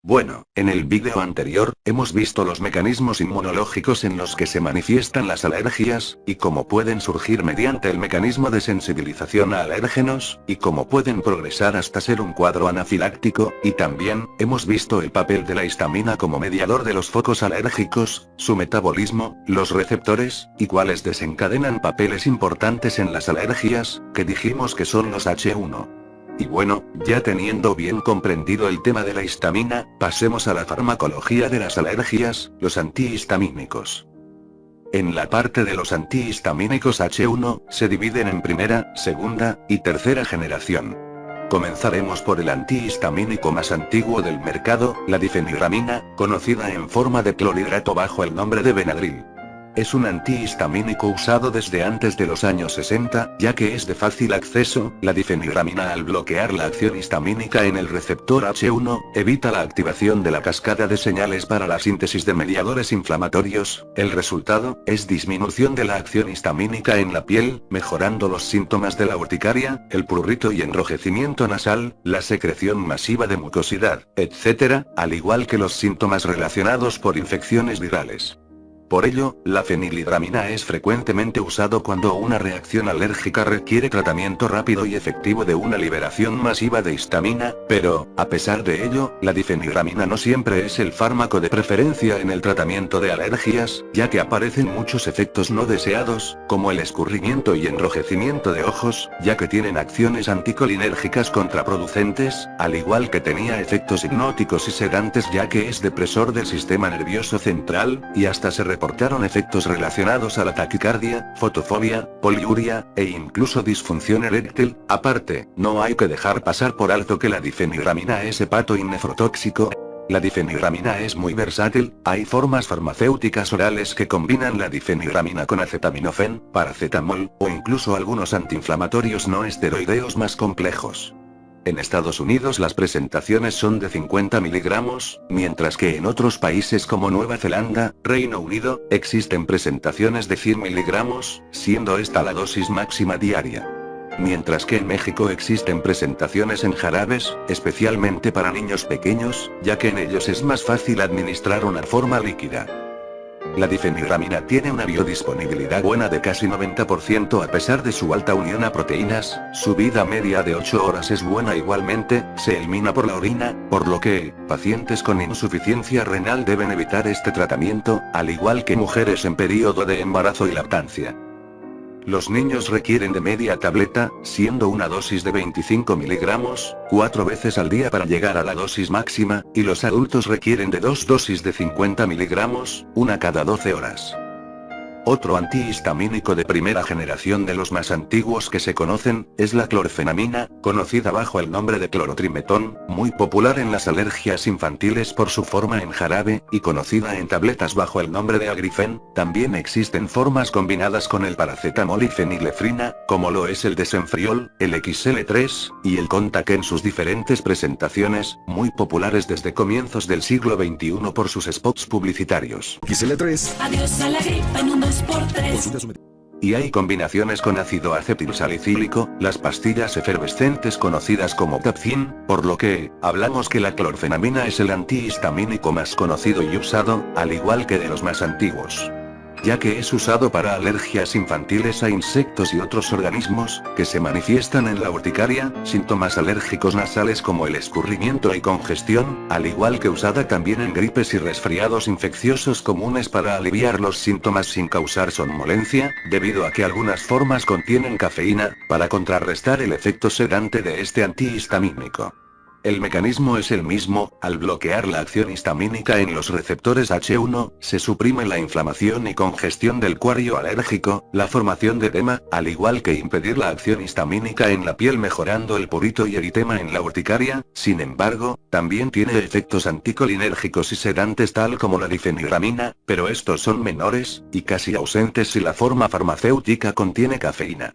Bueno, en el vídeo anterior, hemos visto los mecanismos inmunológicos en los que se manifiestan las alergias, y cómo pueden surgir mediante el mecanismo de sensibilización a alérgenos, y cómo pueden progresar hasta ser un cuadro anafiláctico, y también, hemos visto el papel de la histamina como mediador de los focos alérgicos, su metabolismo, los receptores, y cuáles desencadenan papeles importantes en las alergias, que dijimos que son los H1. Y bueno, ya teniendo bien comprendido el tema de la histamina, pasemos a la farmacología de las alergias, los antihistamínicos. En la parte de los antihistamínicos H1, se dividen en primera, segunda, y tercera generación. Comenzaremos por el antihistamínico más antiguo del mercado, la difenhidramina, conocida en forma de clorhidrato bajo el nombre de Benadryl. Es un antihistamínico usado desde antes de los años 60, ya que es de fácil acceso. La difenhidramina, al bloquear la acción histamínica en el receptor H1, evita la activación de la cascada de señales para la síntesis de mediadores inflamatorios. El resultado es disminución de la acción histamínica en la piel, mejorando los síntomas de la urticaria, el prurito y enrojecimiento nasal, la secreción masiva de mucosidad, etc., al igual que los síntomas relacionados por infecciones virales. Por ello, la fenilidramina es frecuentemente usado cuando una reacción alérgica requiere tratamiento rápido y efectivo de una liberación masiva de histamina, pero, a pesar de ello, la difenhidramina no siempre es el fármaco de preferencia en el tratamiento de alergias, ya que aparecen muchos efectos no deseados, como el escurrimiento y enrojecimiento de ojos, ya que tienen acciones anticolinérgicas contraproducentes, al igual que tenía efectos hipnóticos y sedantes ya que es depresor del sistema nervioso central, y hasta se reportaron efectos relacionados a la taquicardia, fotofobia, poliuria, e incluso disfunción eréctil. Aparte, no hay que dejar pasar por alto que la difenhidramina es hepato y nefrotóxico. La difenhidramina es muy versátil, hay formas farmacéuticas orales que combinan la difenhidramina con acetaminofén, paracetamol, o incluso algunos antiinflamatorios no esteroideos más complejos. En Estados Unidos las presentaciones son de 50 miligramos, mientras que en otros países como Nueva Zelanda, Reino Unido, existen presentaciones de 100 miligramos, siendo esta la dosis máxima diaria. Mientras que en México existen presentaciones en jarabes, especialmente para niños pequeños, ya que en ellos es más fácil administrar una forma líquida. La difenhidramina tiene una biodisponibilidad buena de casi 90% a pesar de su alta unión a proteínas, su vida media de 8 horas es buena igualmente, se elimina por la orina, por lo que, pacientes con insuficiencia renal deben evitar este tratamiento, al igual que mujeres en periodo de embarazo y lactancia. Los niños requieren de media tableta, siendo una dosis de 25 miligramos, 4 veces al día para llegar a la dosis máxima, y los adultos requieren de 2 dosis de 50 miligramos, una cada 12 horas. Otro antihistamínico de primera generación de los más antiguos que se conocen, es la clorfenamina, conocida bajo el nombre de clorotrimetón, muy popular en las alergias infantiles por su forma en jarabe, y conocida en tabletas bajo el nombre de Agrifen. También existen formas combinadas con el paracetamol y fenilefrina, como lo es el desenfriol, el XL3, y el Contac en sus diferentes presentaciones, muy populares desde comienzos del siglo XXI por sus spots publicitarios. XL3. Adiós a la gripa en un 2x3. Y hay combinaciones con ácido acetilsalicílico, las pastillas efervescentes conocidas como Tapsin, por lo que, hablamos que la clorfenamina es el antihistamínico más conocido y usado, al igual que de los más antiguos. Ya que es usado para alergias infantiles a insectos y otros organismos, que se manifiestan en la urticaria, síntomas alérgicos nasales como el escurrimiento y congestión, al igual que usada también en gripes y resfriados infecciosos comunes para aliviar los síntomas sin causar somnolencia, debido a que algunas formas contienen cafeína, para contrarrestar el efecto sedante de este antihistamínico. El mecanismo es el mismo, al bloquear la acción histamínica en los receptores H1, se suprime la inflamación y congestión del cuario alérgico, la formación de edema, al igual que impedir la acción histamínica en la piel mejorando el prurito y eritema en la urticaria. Sin embargo, también tiene efectos anticolinérgicos y sedantes tal como la difenhidramina, pero estos son menores, y casi ausentes si la forma farmacéutica contiene cafeína.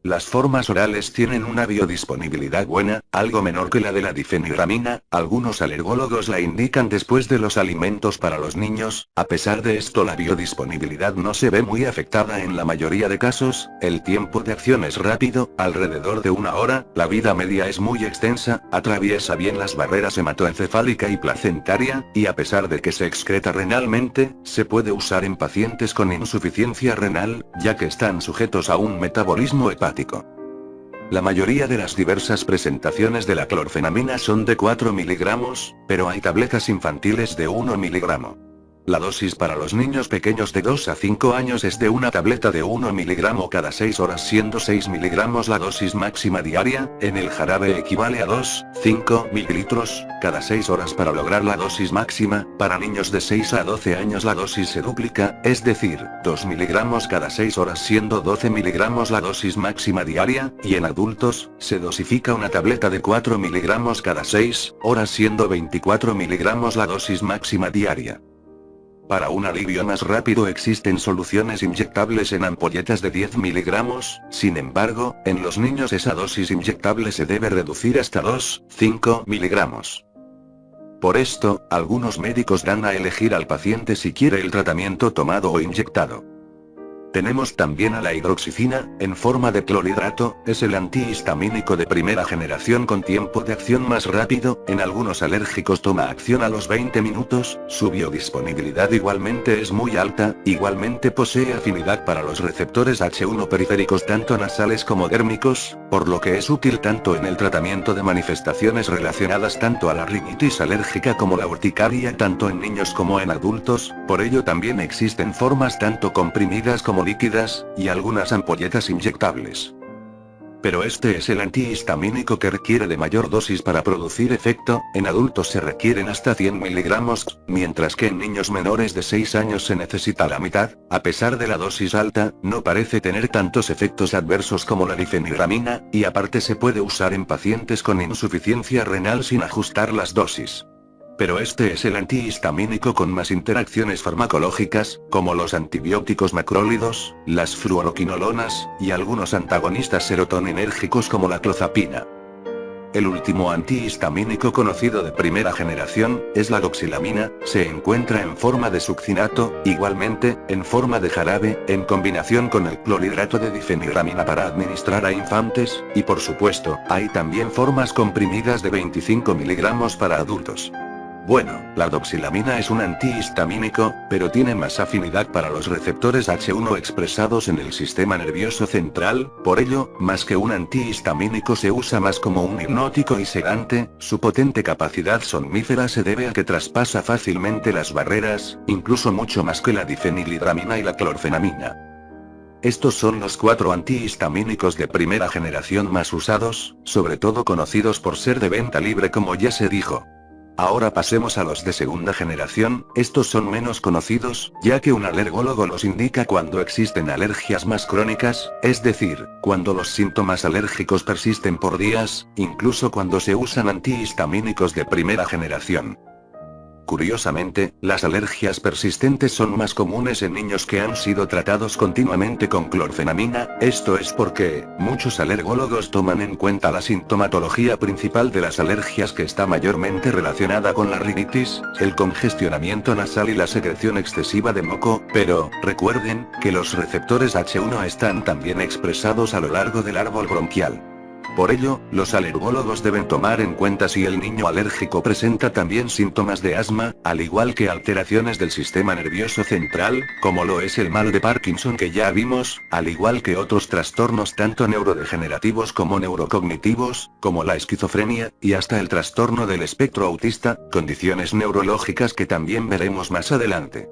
Las formas orales tienen una biodisponibilidad buena, algo menor que la de la difenhidramina. Algunos alergólogos la indican después de los alimentos para los niños. A pesar de esto, la biodisponibilidad no se ve muy afectada en la mayoría de casos. El tiempo de acción es rápido, alrededor de 1 hora. La vida media es muy extensa, atraviesa bien las barreras hematoencefálica y placentaria, y a pesar de que se excreta renalmente, se puede usar en pacientes con insuficiencia renal, ya que están sujetos a un metabolismo hepático. La mayoría de las diversas presentaciones de la clorfenamina son de 4 miligramos, pero hay tabletas infantiles de 1 miligramo. La dosis para los niños pequeños de 2 a 5 años es de una tableta de 1 miligramo cada 6 horas, siendo 6 miligramos la dosis máxima diaria. En el jarabe equivale a 2,5 mililitros cada 6 horas para lograr la dosis máxima. Para niños de 6 a 12 años la dosis se duplica, es decir, 2 miligramos cada 6 horas, siendo 12 miligramos la dosis máxima diaria, y en adultos, se dosifica una tableta de 4 miligramos cada 6 horas, siendo 24 miligramos la dosis máxima diaria. Para un alivio más rápido existen soluciones inyectables en ampolletas de 10 miligramos, sin embargo, en los niños esa dosis inyectable se debe reducir hasta 2,5 miligramos. Por esto, algunos médicos dan a elegir al paciente si quiere el tratamiento tomado o inyectado. Tenemos también a la hidroxicina, en forma de clorhidrato. Es el antihistamínico de primera generación con tiempo de acción más rápido. En algunos alérgicos toma acción a los 20 minutos, su biodisponibilidad igualmente es muy alta, igualmente posee afinidad para los receptores H1 periféricos tanto nasales como dérmicos, por lo que es útil tanto en el tratamiento de manifestaciones relacionadas tanto a la rinitis alérgica como la urticaria, tanto en niños como en adultos. Por ello también existen formas tanto comprimidas como líquidas, y algunas ampolletas inyectables. Pero este es el antihistamínico que requiere de mayor dosis para producir efecto. En adultos se requieren hasta 100 miligramos, mientras que en niños menores de 6 años se necesita la mitad. A pesar de la dosis alta, no parece tener tantos efectos adversos como la difenhidramina, y aparte se puede usar en pacientes con insuficiencia renal sin ajustar las dosis. Pero este es el antihistamínico con más interacciones farmacológicas, como los antibióticos macrólidos, las fluoroquinolonas, y algunos antagonistas serotoninérgicos como la clozapina. El último antihistamínico conocido de primera generación, es la doxilamina. Se encuentra en forma de succinato, igualmente, en forma de jarabe, en combinación con el clorhidrato de difenhidramina para administrar a infantes, y por supuesto, hay también formas comprimidas de 25 miligramos para adultos. Bueno, la doxilamina es un antihistamínico, pero tiene más afinidad para los receptores H1 expresados en el sistema nervioso central. Por ello, más que un antihistamínico se usa más como un hipnótico y sedante. Su potente capacidad somnífera se debe a que traspasa fácilmente las barreras, incluso mucho más que la difenhidramina y la clorfenamina. Estos son los 4 antihistamínicos de primera generación más usados, sobre todo conocidos por ser de venta libre como ya se dijo. Ahora pasemos a los de segunda generación. Estos son menos conocidos, ya que un alergólogo los indica cuando existen alergias más crónicas, es decir, cuando los síntomas alérgicos persisten por días, incluso cuando se usan antihistamínicos de primera generación. Curiosamente, las alergias persistentes son más comunes en niños que han sido tratados continuamente con clorfenamina. Esto es porque, muchos alergólogos toman en cuenta la sintomatología principal de las alergias, que está mayormente relacionada con la rinitis, el congestionamiento nasal y la secreción excesiva de moco, pero, recuerden, que los receptores H1 están también expresados a lo largo del árbol bronquial. Por ello, los alergólogos deben tomar en cuenta si el niño alérgico presenta también síntomas de asma, al igual que alteraciones del sistema nervioso central, como lo es el mal de Parkinson que ya vimos, al igual que otros trastornos tanto neurodegenerativos como neurocognitivos, como la esquizofrenia, y hasta el trastorno del espectro autista, condiciones neurológicas que también veremos más adelante.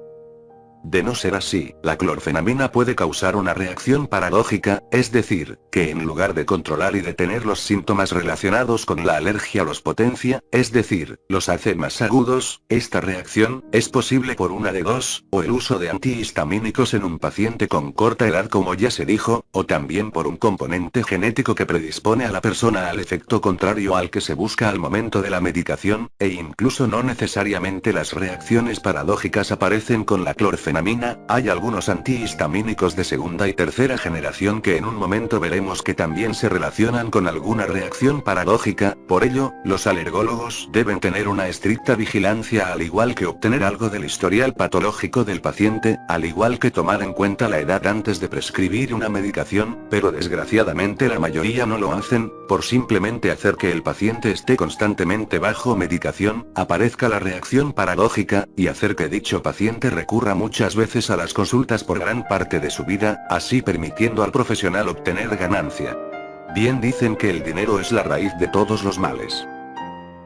De no ser así, la clorfenamina puede causar una reacción paradójica, es decir, que en lugar de controlar y detener los síntomas relacionados con la alergia los potencia, es decir, los hace más agudos. Esta reacción es posible por una de dos, o el uso de antihistamínicos en un paciente con corta edad como ya se dijo, o también por un componente genético que predispone a la persona al efecto contrario al que se busca al momento de la medicación, e incluso no necesariamente las reacciones paradójicas aparecen con la clorfenamina. fexofenamina, hay algunos antihistamínicos de segunda y tercera generación que en un momento veremos que también se relacionan con alguna reacción paradójica, por ello, los alergólogos deben tener una estricta vigilancia al igual que obtener algo del historial patológico del paciente, al igual que tomar en cuenta la edad antes de prescribir una medicación, pero desgraciadamente la mayoría no lo hacen, por simplemente hacer que el paciente esté constantemente bajo medicación, aparezca la reacción paradójica, y hacer que dicho paciente recurra muchas veces a las consultas por gran parte de su vida, así permitiendo al profesional obtener ganancia. Bien dicen que el dinero es la raíz de todos los males.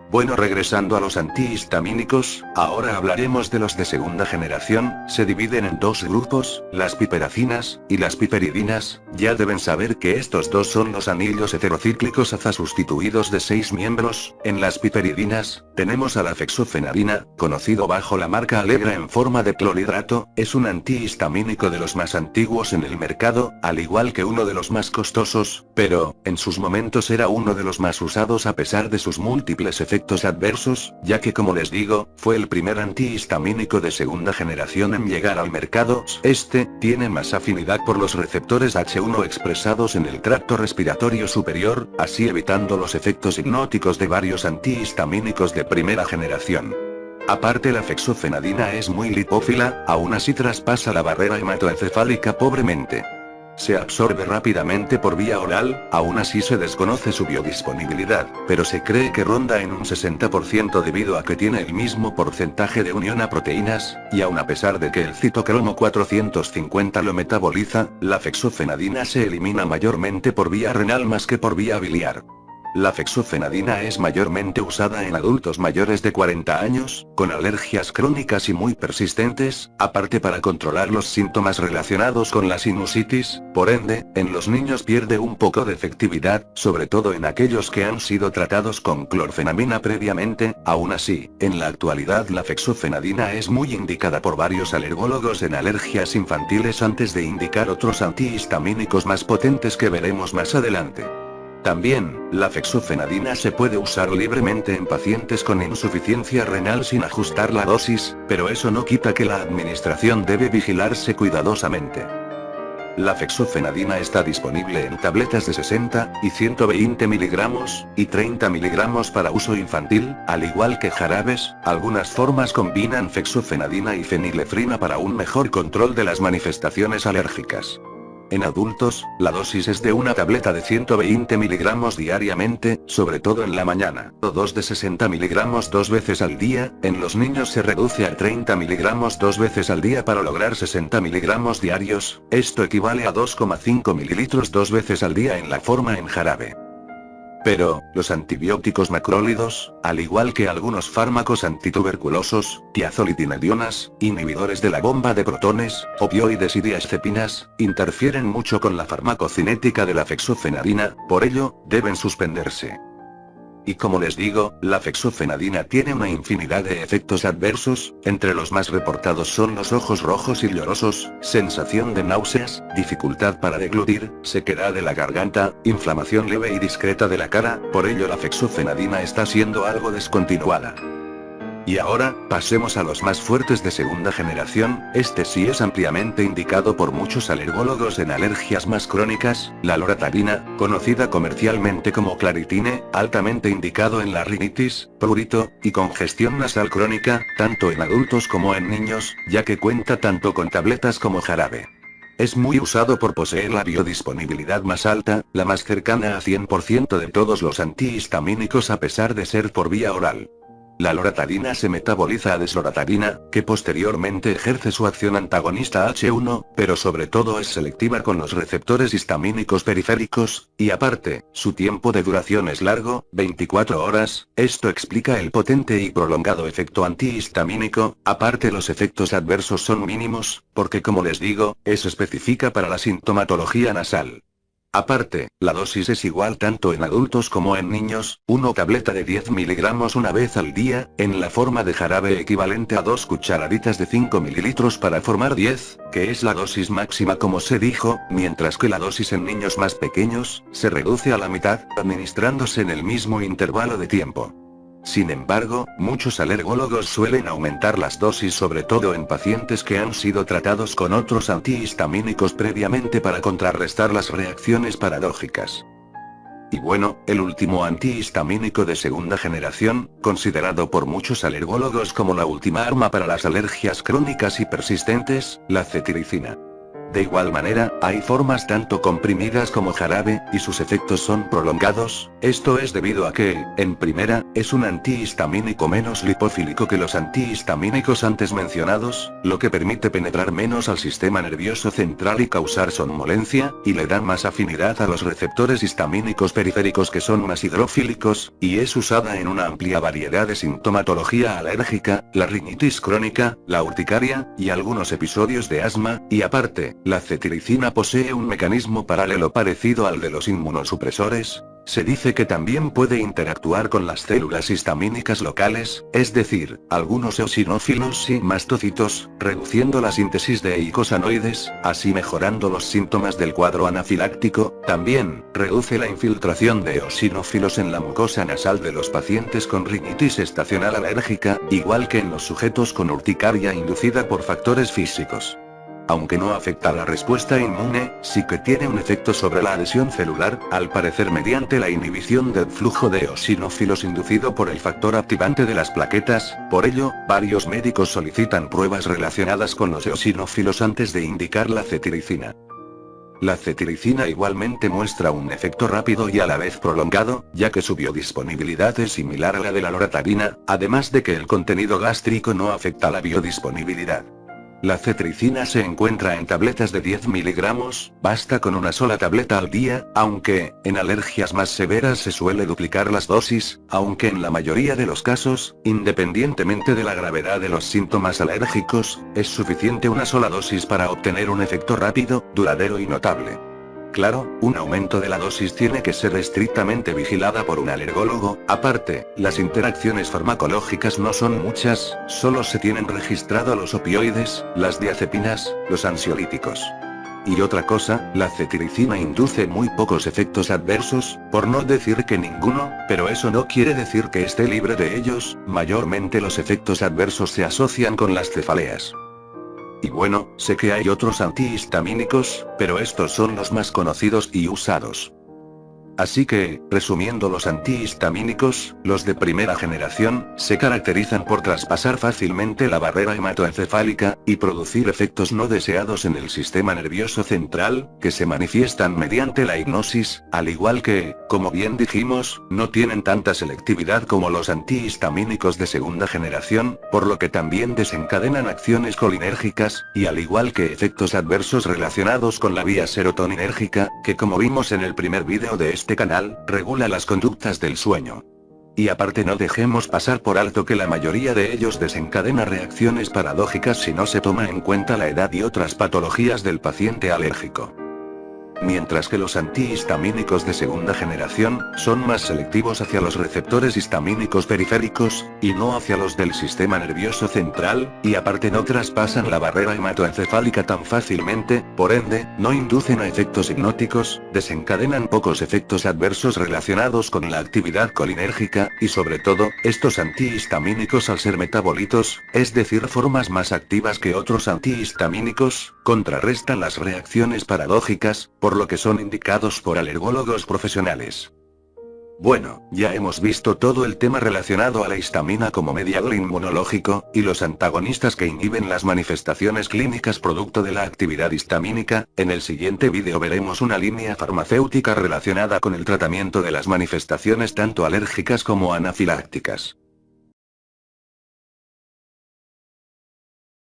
Bueno, regresando a los antihistamínicos, ahora hablaremos de los de segunda generación. Se dividen en dos grupos, las piperacinas y las piperidinas. Ya deben saber que estos dos son los anillos heterocíclicos AZA sustituidos de 6 miembros. En las piperidinas, tenemos a la fexofenadina, conocido bajo la marca Allegra en forma de clorhidrato. Es un antihistamínico de los más antiguos en el mercado, al igual que uno de los más costosos, pero, en sus momentos era uno de los más usados a pesar de sus múltiples efectos adversos, ya que como les digo, fue el primer antihistamínico de segunda generación en llegar al mercado. Este tiene más afinidad por los receptores H1 expresados en el tracto respiratorio superior, así evitando los efectos hipnóticos de varios antihistamínicos de primera generación. Aparte, la fexofenadina es muy lipófila, aún así traspasa la barrera hematoencefálica pobremente. Se absorbe rápidamente por vía oral, aún así se desconoce su biodisponibilidad, pero se cree que ronda en un 60% debido a que tiene el mismo porcentaje de unión a proteínas, y aun a pesar de que el citocromo 450 lo metaboliza, la fexofenadina se elimina mayormente por vía renal más que por vía biliar. La fexofenadina es mayormente usada en adultos mayores de 40 años, con alergias crónicas y muy persistentes, aparte para controlar los síntomas relacionados con la sinusitis. Por ende, en los niños pierde un poco de efectividad, sobre todo en aquellos que han sido tratados con clorfenamina previamente. Aún así, en la actualidad la fexofenadina es muy indicada por varios alergólogos en alergias infantiles antes de indicar otros antihistamínicos más potentes que veremos más adelante. También, la fexofenadina se puede usar libremente en pacientes con insuficiencia renal sin ajustar la dosis, pero eso no quita que la administración debe vigilarse cuidadosamente. La fexofenadina está disponible en tabletas de 60 y 120 miligramos, y 30 miligramos para uso infantil, al igual que jarabes. Algunas formas combinan fexofenadina y fenilefrina para un mejor control de las manifestaciones alérgicas. En adultos, la dosis es de una tableta de 120 miligramos diariamente, sobre todo en la mañana, o 2 de 60 miligramos 2 veces al día. En los niños se reduce a 30 miligramos 2 veces al día para lograr 60 miligramos diarios, esto equivale a 2,5 mililitros 2 veces al día en la forma en jarabe. Pero, los antibióticos macrólidos, al igual que algunos fármacos antituberculosos, tiazolidinedionas, inhibidores de la bomba de protones, opioides y diazepinas, interfieren mucho con la farmacocinética de la fexofenadina, por ello, deben suspenderse. Y como les digo, la fexofenadina tiene una infinidad de efectos adversos, entre los más reportados son los ojos rojos y llorosos, sensación de náuseas, dificultad para deglutir, sequedad de la garganta, inflamación leve y discreta de la cara. Por ello la fexofenadina está siendo algo descontinuada. Y ahora, pasemos a los más fuertes de segunda generación. Este sí es ampliamente indicado por muchos alergólogos en alergias más crónicas, la loratadina, conocida comercialmente como claritine, altamente indicado en la rinitis, prurito, y congestión nasal crónica, tanto en adultos como en niños, ya que cuenta tanto con tabletas como jarabe. Es muy usado por poseer la biodisponibilidad más alta, la más cercana a 100% de todos los antihistamínicos a pesar de ser por vía oral. La loratadina se metaboliza a desloratadina, que posteriormente ejerce su acción antagonista H1, pero sobre todo es selectiva con los receptores histamínicos periféricos, y aparte, su tiempo de duración es largo, 24 horas, esto explica el potente y prolongado efecto antihistamínico. Aparte, los efectos adversos son mínimos, porque como les digo, es específica para la sintomatología nasal. Aparte, la dosis es igual tanto en adultos como en niños, una tableta de 10 miligramos una vez al día, en la forma de jarabe equivalente a 2 cucharaditas de 5 mililitros para formar 10, que es la dosis máxima como se dijo, mientras que la dosis en niños más pequeños, se reduce a la mitad, administrándose en el mismo intervalo de tiempo. Sin embargo, muchos alergólogos suelen aumentar las dosis, sobre todo en pacientes que han sido tratados con otros antihistamínicos previamente para contrarrestar las reacciones paradójicas. Y bueno, el último antihistamínico de segunda generación, considerado por muchos alergólogos como la última arma para las alergias crónicas y persistentes, la cetiricina. De igual manera, hay formas tanto comprimidas como jarabe, y sus efectos son prolongados. Esto es debido a que, en primera, es un antihistamínico menos lipofílico que los antihistamínicos antes mencionados, lo que permite penetrar menos al sistema nervioso central y causar somnolencia, y le da más afinidad a los receptores histamínicos periféricos que son más hidrofílicos, y es usada en una amplia variedad de sintomatología alérgica, la rinitis crónica, la urticaria, y algunos episodios de asma, y aparte, la cetiricina posee un mecanismo paralelo parecido al de los inmunosupresores. Se dice que también puede interactuar con las células histamínicas locales, es decir, algunos eosinófilos y mastocitos, reduciendo la síntesis de eicosanoides, así mejorando los síntomas del cuadro anafiláctico. También, reduce la infiltración de eosinófilos en la mucosa nasal de los pacientes con rinitis estacional alérgica, igual que en los sujetos con urticaria inducida por factores físicos. Aunque no afecta a la respuesta inmune, sí que tiene un efecto sobre la adhesión celular, al parecer mediante la inhibición del flujo de eosinófilos inducido por el factor activante de las plaquetas. Por ello, varios médicos solicitan pruebas relacionadas con los eosinófilos antes de indicar la cetiricina. La cetiricina igualmente muestra un efecto rápido y a la vez prolongado, ya que su biodisponibilidad es similar a la de la loratadina, además de que el contenido gástrico no afecta la biodisponibilidad. La cetiricina se encuentra en tabletas de 10 miligramos, basta con una sola tableta al día, aunque, en alergias más severas se suele duplicar las dosis, aunque en la mayoría de los casos, independientemente de la gravedad de los síntomas alérgicos, es suficiente una sola dosis para obtener un efecto rápido, duradero y notable. Claro, un aumento de la dosis tiene que ser estrictamente vigilada por un alergólogo. Aparte, las interacciones farmacológicas no son muchas, solo se tienen registrado los opioides, las diazepinas, los ansiolíticos. Y otra cosa, la cetiricina induce muy pocos efectos adversos, por no decir que ninguno, pero eso no quiere decir que esté libre de ellos. Mayormente los efectos adversos se asocian con las cefaleas. Y bueno, sé que hay otros antihistamínicos, pero estos son los más conocidos y usados. Así que, resumiendo, los antihistamínicos, los de primera generación, se caracterizan por traspasar fácilmente la barrera hematoencefálica, y producir efectos no deseados en el sistema nervioso central, que se manifiestan mediante la hipnosis, al igual que, como bien dijimos, no tienen tanta selectividad como los antihistamínicos de segunda generación, por lo que también desencadenan acciones colinérgicas, y al igual que efectos adversos relacionados con la vía serotoninérgica, que como vimos en el primer vídeo de este canal, regula las conductas del sueño. Y aparte no dejemos pasar por alto que la mayoría de ellos desencadena reacciones paradójicas si no se toma en cuenta la edad y otras patologías del paciente alérgico. Mientras que los antihistamínicos de segunda generación, son más selectivos hacia los receptores histamínicos periféricos, y no hacia los del sistema nervioso central, y aparte no traspasan la barrera hematoencefálica tan fácilmente, por ende, no inducen a efectos hipnóticos, desencadenan pocos efectos adversos relacionados con la actividad colinérgica, y sobre todo, estos antihistamínicos al ser metabolitos, es decir formas más activas que otros antihistamínicos, contrarrestan las reacciones paradójicas, por lo que son indicados por alergólogos profesionales. Bueno, ya hemos visto todo el tema relacionado a la histamina como mediador inmunológico, y los antagonistas que inhiben las manifestaciones clínicas producto de la actividad histamínica. En el siguiente vídeo veremos una línea farmacéutica relacionada con el tratamiento de las manifestaciones tanto alérgicas como anafilácticas.